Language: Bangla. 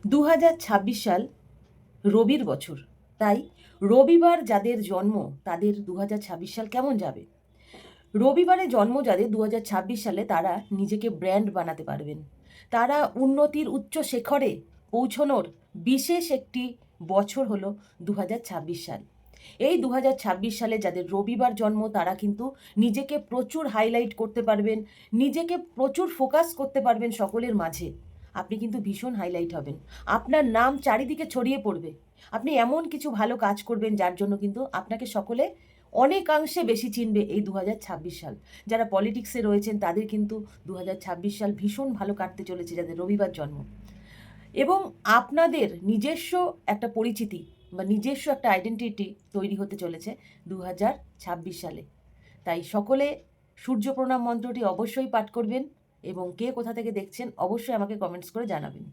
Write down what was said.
2026 সাল রবির বছর, তাই রবিবার যাদের জন্ম তাদের 2026 সাল কেমন যাবে? রবিবারে জন্ম যাদের 2026 সালে তারা নিজেকে ব্র্যান্ড বানাতে পারবেন। তারা উন্নতির উচ্চ শিখরে পৌঁছনোর বিশেষ একটি বছর হলো 2026 সাল। এই 2026 সালে যাদের রবিবার জন্ম তারা কিন্তু নিজেকে প্রচুর হাইলাইট করতে পারবেন, নিজেকে প্রচুর ফোকাস করতে পারবেন সকলের মাঝে। আপনি কিন্তু ভীষণ হাইলাইট হবেন, আপনার নাম চারিদিকে ছড়িয়ে পড়বে। আপনি এমন কিছু ভালো কাজ করবেন যার জন্য কিন্তু আপনাকে সকলে অনেকাংশে বেশি চিনবে এই 2026 সাল। যারা পলিটিক্সে রয়েছেন তাদের কিন্তু 2026 সাল ভীষণ ভালো কাটতে চলেছে যাদের রবিবার জন্ম। এবং আপনাদের নিজস্ব একটা পরিচিতি বা নিজস্ব একটা আইডেন্টিটি তৈরি হতে চলেছে 2026 সালে। তাই সকলে সূর্য প্রণাম মন্ত্রটি অবশ্যই পাঠ করবেন এবং কে কোথা থেকে দেখছেন অবশ্যই আমাকে কমেন্টস করে জানাবেন।